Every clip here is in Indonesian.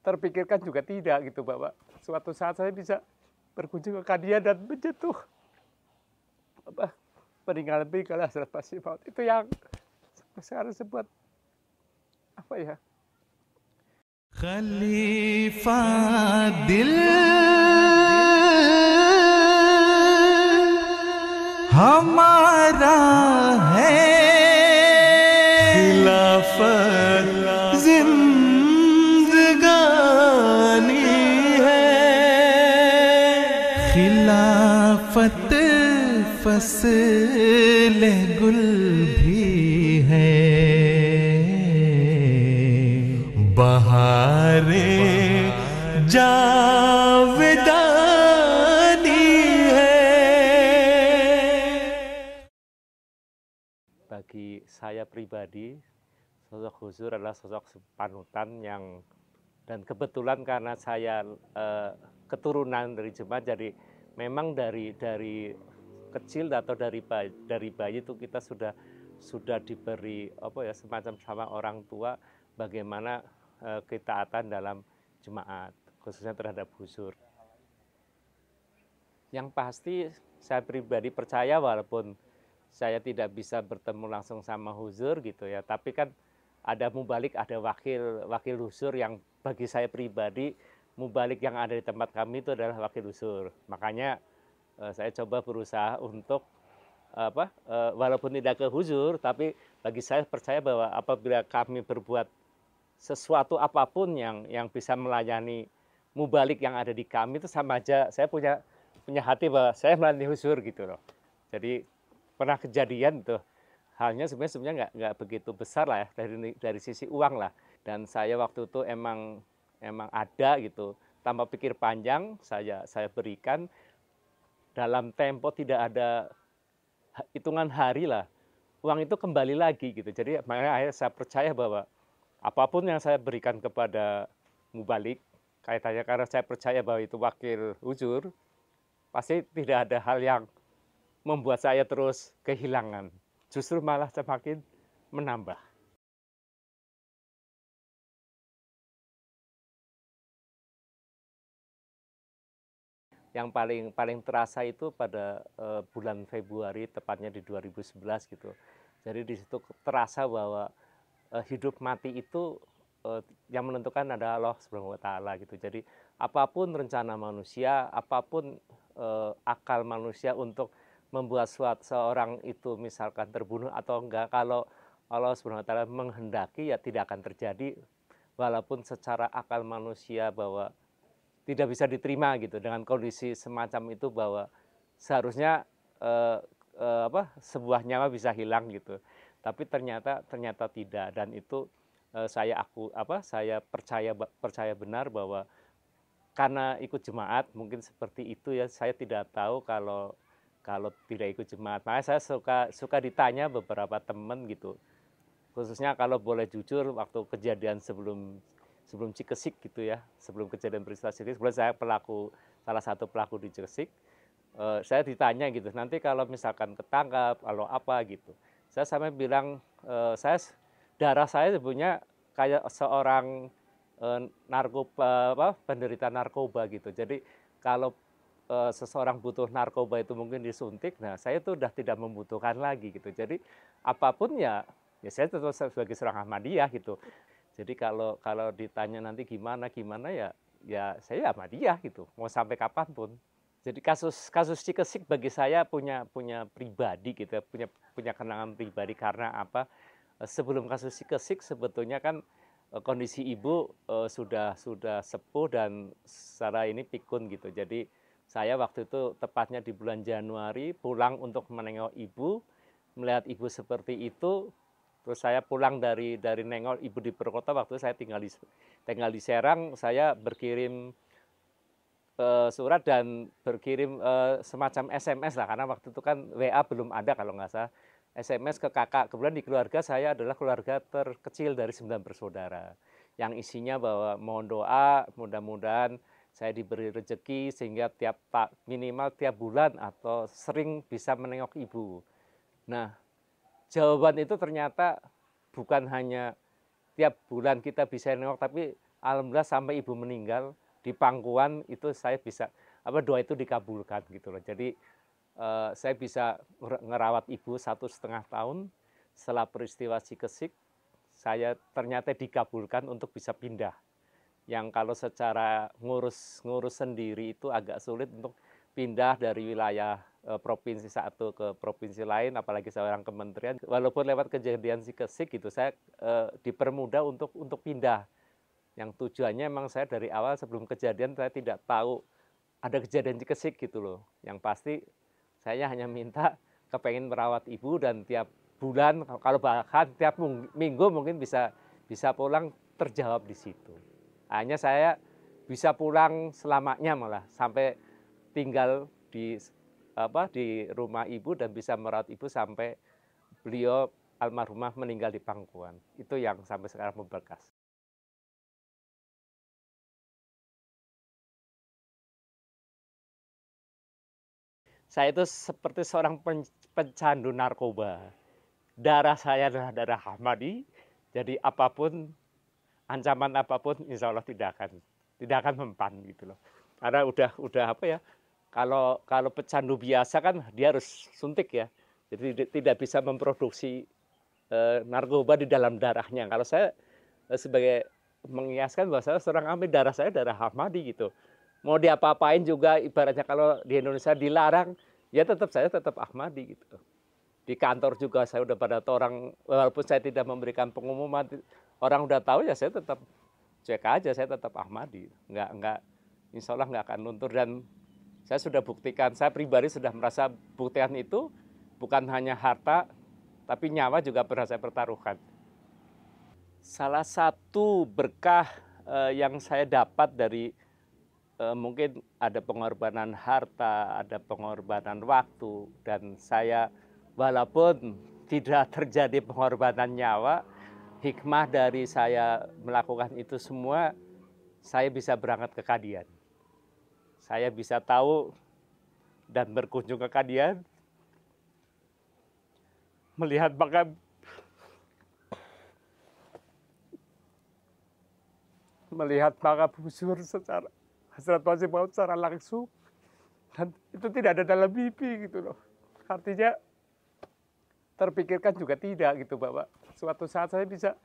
terpikirkan juga tidak gitu bahwa suatu saat saya bisa berkunjung ke Kadian dan menyentuh peninggalan-peninggalan Hazrat Masih Maud. Itu yang sekarang sebuat apa ya? खलीफा दिल हमारा है, खिलाफत जिंदगानी है, खिलाफत फसल गुल भी है, बहारे जावेदानी है. Bagi saya pribadi, sosok Gus Dur adalah sosok panutan yang, dan kebetulan karena saya keturunan dari jemaat, jadi memang dari kecil atau dari bayi itu kita sudah diberi apa ya, semacam sama orang tua bagaimana ketaatan dalam jemaat, khususnya terhadap Gus Dur. Yang pasti saya pribadi percaya, walaupun saya tidak bisa bertemu langsung sama Gus Dur gitu ya, tapi kan ada mubalik, ada wakil Gus Dur, yang bagi saya pribadi mubalik yang ada di tempat kami itu adalah wakil Gus Dur. Makanya saya coba berusaha untuk walaupun tidak ke Gus Dur, tapi bagi saya percaya bahwa apabila kami berbuat sesuatu apapun yang bisa melayani mubalik yang ada di kami, itu sama aja saya punya hati bahwa saya melayani Gus Dur gitu loh. Jadi pernah kejadian tuh, halnya sebenarnya nggak begitu besar lah ya dari sisi uang lah, dan saya waktu itu emang ada gitu, tanpa pikir panjang saya berikan dalam tempo tidak ada hitungan hari lah, uang itu kembali lagi gitu. Jadi makanya akhirnya saya percaya bahwa apapun yang saya berikan kepada mubalik kaitannya, karena saya percaya bahwa itu wakil Gus Dur, pasti tidak ada hal yang membuat saya terus kehilangan, justru malah semakin menambah. Yang paling terasa itu pada bulan Februari, tepatnya di 2011 gitu. Jadi di situ terasa bahwa hidup mati itu yang menentukan adalah Allah Subhanahu wa Ta'ala gitu. Jadi apapun rencana manusia, apapun akal manusia untuk membuat seorang itu misalkan terbunuh atau enggak, kalau Allah Subhanahu wa Ta'ala menghendaki ya tidak akan terjadi, walaupun secara akal manusia bahwa tidak bisa diterima gitu dengan kondisi semacam itu, bahwa seharusnya sebuah nyawa bisa hilang gitu. Tapi ternyata tidak, dan itu saya percaya benar bahwa karena ikut jemaat mungkin seperti itu ya. Saya tidak tahu kalau tidak ikut jemaat. Makanya saya suka ditanya beberapa teman gitu, khususnya kalau boleh jujur, waktu kejadian sebelum Cikesik gitu ya, sebelum kejadian peristiwa Cikesik, sebelum saya salah satu pelaku di Cikesik, saya ditanya gitu, nanti kalau misalkan ketangkap, kalau apa gitu, saya sampai bilang, darah saya sebenarnya kayak seorang penderita narkoba gitu. Jadi kalau seseorang butuh narkoba itu mungkin disuntik, nah saya itu udah tidak membutuhkan lagi gitu. Jadi apapun ya saya tetap sebagai seorang Ahmadiyah gitu. Jadi kalau ditanya nanti gimana ya saya Ahmadiyah gitu, mau sampai kapanpun. Jadi kasus Cikesik bagi saya punya pribadi gitu, punya kenangan pribadi. Karena apa? Sebelum kasus Cikesik sebetulnya kan kondisi ibu sudah sepuh dan secara ini pikun gitu. Jadi saya waktu itu tepatnya di bulan Januari pulang untuk menengok ibu, melihat ibu seperti itu. Terus saya pulang dari nengok ibu di Purwokerto, waktu itu saya tinggal di Serang. Saya berkirim surat dan berkirim semacam SMS lah, karena waktu itu kan WA belum ada kalau nggak salah. SMS ke kakak. Kebetulan di keluarga saya adalah keluarga terkecil dari 9 bersaudara, yang isinya bahwa mohon doa mudah-mudahan saya diberi rezeki sehingga minimal tiap bulan atau sering bisa menengok ibu. Nah, jawaban itu ternyata bukan hanya tiap bulan kita bisa nengok, tapi alhamdulillah sampai ibu meninggal di pangkuan itu saya bisa doa itu dikabulkan gitu loh. Jadi saya bisa ngerawat ibu 1,5 tahun. Setelah peristiwa Cikesik, saya ternyata dikabulkan untuk bisa pindah. Yang kalau secara ngurus sendiri itu agak sulit untuk pindah dari wilayah provinsi satu ke provinsi lain, apalagi seorang kementerian. Walaupun lewat kejadian Cikesik gitu, saya dipermudah untuk pindah. Yang tujuannya memang saya dari awal sebelum kejadian saya tidak tahu ada kejadian Cikesik gitu loh. Yang pasti saya hanya minta kepengen merawat ibu dan tiap bulan, kalau bahkan tiap minggu mungkin bisa pulang, terjawab di situ. Hanya saya bisa pulang selamanya malah sampai tinggal di rumah ibu dan bisa merawat ibu sampai beliau almarhumah meninggal di pangkuan. Itu yang sampai sekarang membekas. Saya itu seperti seorang pecandu narkoba. Darah saya adalah darah Ahmadi, jadi apapun, ancaman apapun, insya Allah tidak akan mempan gitu loh. Karena udah kalau pecandu biasa kan dia harus suntik ya, jadi tidak bisa memproduksi narkoba di dalam darahnya. Kalau saya sebagai mengiaskan bahwa saya seorang Ahmadi, darah saya darah Ahmadi gitu. Mau diapa-apain juga ibaratnya kalau di Indonesia dilarang, ya saya tetap Ahmadi gitu. Di kantor juga saya udah pada orang, walaupun saya tidak memberikan pengumuman, orang udah tahu ya saya tetap cek aja, saya tetap Ahmadi. Insya Allah nggak akan luntur. Dan saya sudah buktikan, saya pribadi sudah merasa buktian itu bukan hanya harta, tapi nyawa juga pernah saya pertaruhkan. Salah satu berkah yang saya dapat dari mungkin ada pengorbanan harta, ada pengorbanan waktu, dan saya walaupun tidak terjadi pengorbanan nyawa, hikmah dari saya melakukan itu semua, saya bisa berangkat ke Kadian. Saya bisa tahu dan berkunjung ke Kadian, melihat makam busur secara Hazrat Masih Maud secara langsung, dan itu tidak ada dalam mimpi gitu loh. Artinya terpikirkan juga tidak gitu bahwa suatu saat saya bisa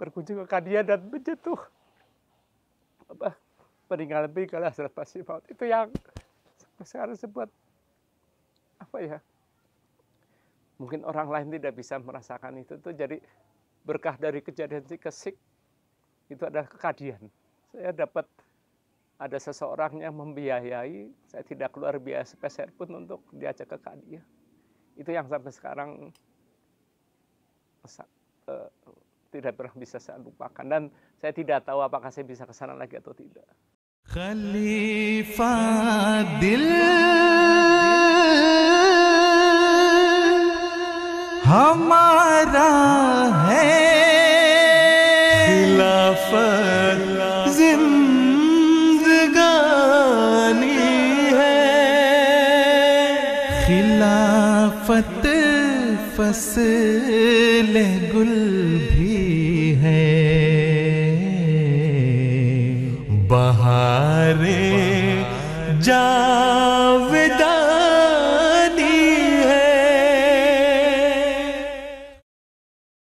berkunjung ke Kadian dan menyentuh peninggalan Hazrat Masih Maud. Itu yang sampai sekarang sebuat mungkin orang lain tidak bisa merasakan itu. Jadi berkah dari kejadian Cikesik itu adalah kekadian. Saya dapat ada seseorang yang membiayai, saya tidak keluar biaya sepeser pun untuk diajak ke Kadian. Itu yang sampai sekarang tidak pernah bisa saya lupakan, dan saya tidak tahu apakah saya bisa ke sana lagi atau tidak. Khalifah dil हमारा है, खिलाफत जिंदगानी है, खिलाफत फसल गुल भी है, बहारे जा